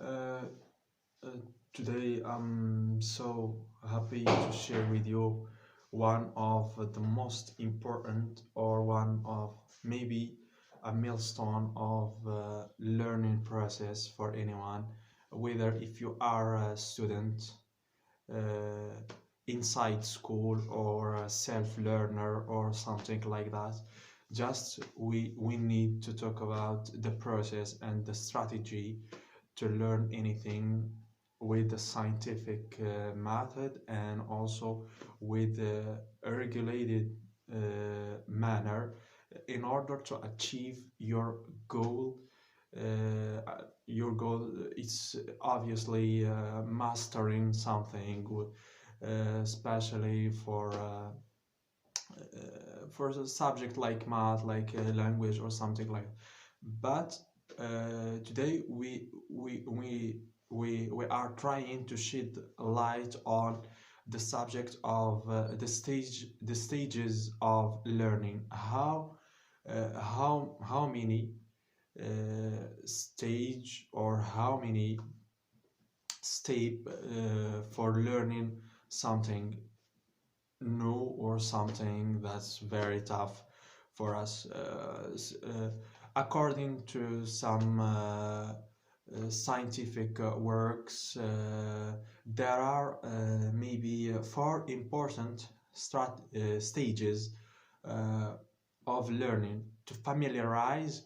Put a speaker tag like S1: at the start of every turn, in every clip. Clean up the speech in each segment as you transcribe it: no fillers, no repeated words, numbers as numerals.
S1: Uh, uh, Today, I'm so happy to share with you one of the most important, or one of maybe a milestone of learning process for anyone, whether if you are a student uh, inside school or a self-learner or something like that. Just we need to talk about the process and the strategy to learn anything with the scientific method, and also with a regulated manner, in order to achieve your goal. Your goal is obviously mastering something, especially for a subject like math, like language or something like that. But today we are trying to shed light on the subject of the stages of learning. How many stage, or how many step for learning something new, or something that's very tough for us. According to some scientific works, there are maybe four important stages uh, of learning to familiarize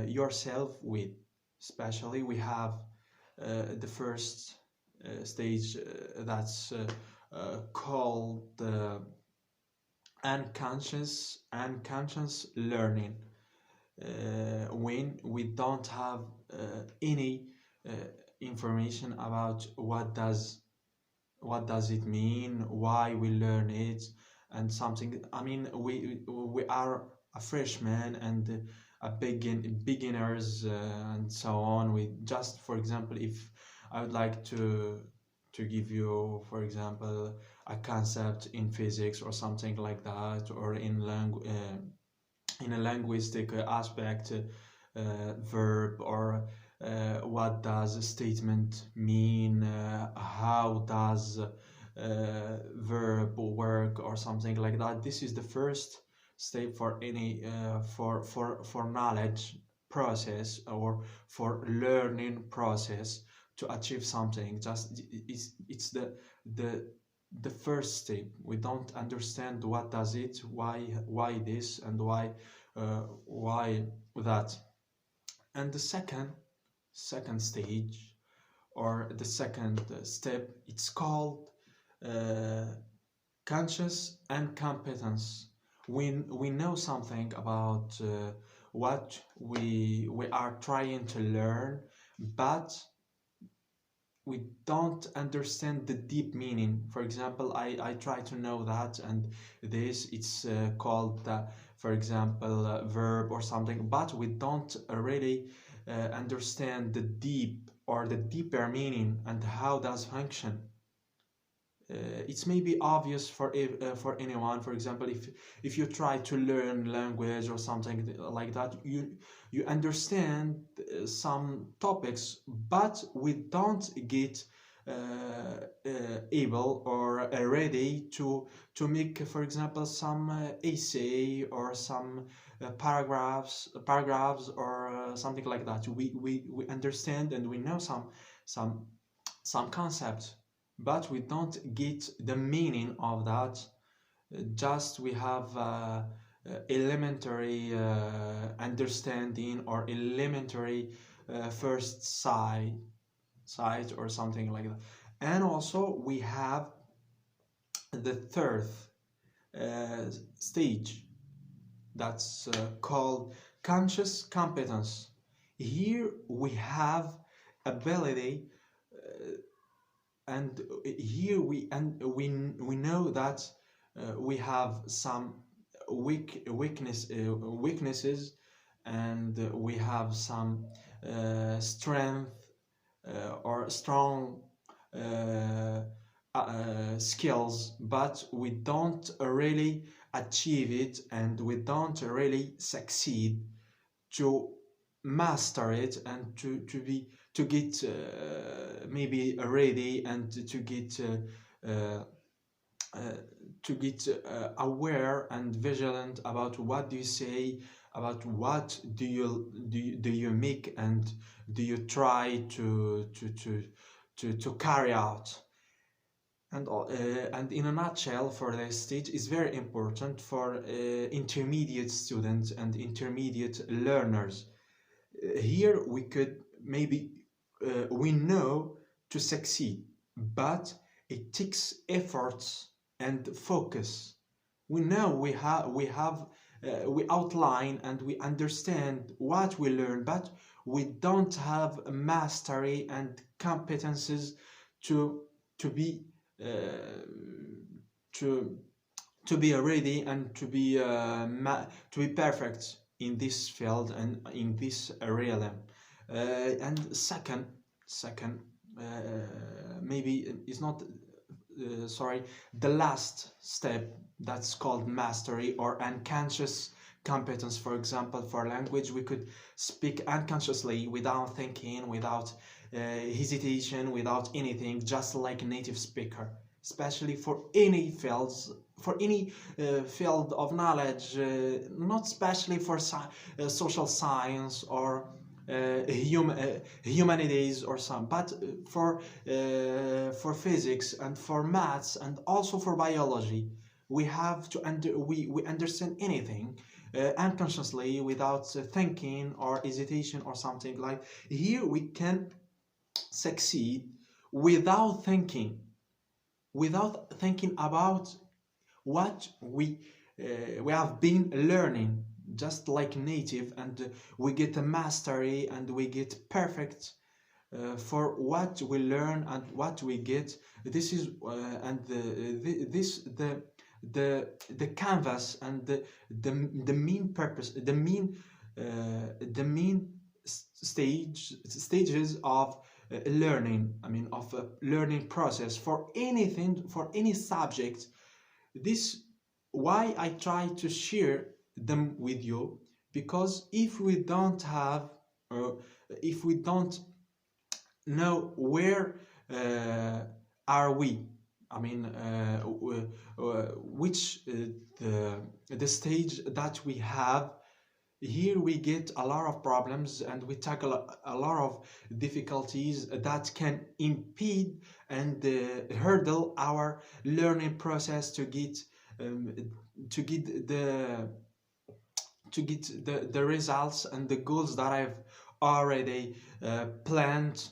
S1: yourself with. Especially, we have the first stage, that's called unconscious learning, when we don't have any uh, information about what does it mean, why we learn it, and something. I mean, we are a freshman and a beginners, and so on. We just, for example, if I would like to give you, for example, a concept in physics or something like that, or in a linguistic aspect, verb, or what does a statement mean, how does verb work, or something like that. This is the first step for any for knowledge process, or for learning process, to achieve something. Just it's the the first step. We don't understand what does it, why this, and why that. And the second stage, or the second step, it's called uh, conscious and competence. We know something about what we are trying to learn, but we don't understand the deep meaning. For example, I try to know that, and this, it's called, for example, verb or something, but we don't really understand the deep, or the deeper meaning, and how does function. It's maybe obvious for anyone. For example, if you try to learn language or something like that, you understand some topics, but we don't get able or ready to make, for example, some essay, or some paragraphs, or something like that. We understand, and we know some some concepts, but we don't get the meaning of that. Just we have elementary understanding, or elementary first sight, or something like that. And also we have the third stage, that's called conscious competence. Here we have ability, and here we know that we have some weaknesses, and we have some strength, or strong skills, but we don't really achieve it, and we don't really succeed to master it, and to get maybe ready and uh, uh, aware and vigilant about what do you say, about what do you make, and do you try to carry out. And in a nutshell, for this stage is very important for intermediate students and intermediate learners. Here we could maybe we know to succeed, but it takes efforts and focus. We know we outline and we understand what we learn, but we don't have mastery and competences to to be uh, to to be ready and to be perfect in this field and in this realm. And second, maybe it's not. Sorry, the last step, that's called mastery or unconscious competence. For example, for language, we could speak unconsciously without thinking, without hesitation, without anything, just like a native speaker, especially for any fields, for any field of knowledge, not especially for social science or humanities or some, but for physics and for maths and also for biology, we have to we understand anything unconsciously without thinking or hesitation or something like. Here we can succeed without thinking about what we have been learning, just like native, and we get a mastery and we get perfect for what we learn and what we get. This is and the canvas and the main purpose, the main stages of learning, I mean of a learning process for anything, for any subject. This why I try to share them with you, because if we don't have if we don't know where are we, I mean which the stage that we have, here we get a lot of problems and we tackle a lot of difficulties that can impede and hurdle our learning process to get um, to get the the results and the goals that I've already planned.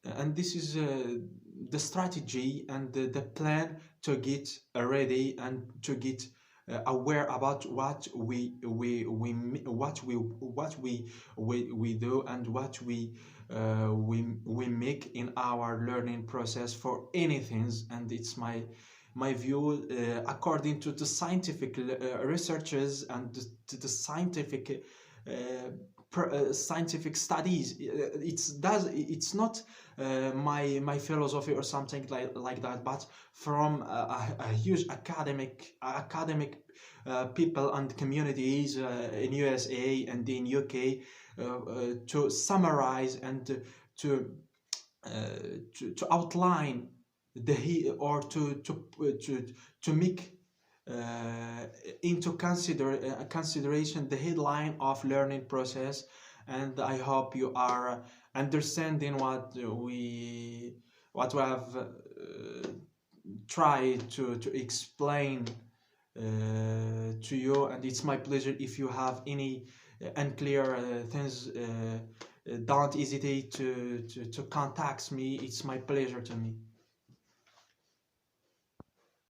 S1: And this is the strategy and the plan to get ready and to get aware about what we do and what we make in our learning process for anything. And it's my view, according to the scientific researches and to the scientific scientific studies. It's not my philosophy or something like that, but from a huge academic people and communities in USA and in UK, to summarize and to outline or to make into consideration the headline of learning process. And I hope you are understanding what we have tried to explain to you. And it's my pleasure if you have any unclear things. Don't hesitate to contact me. It's my pleasure to me.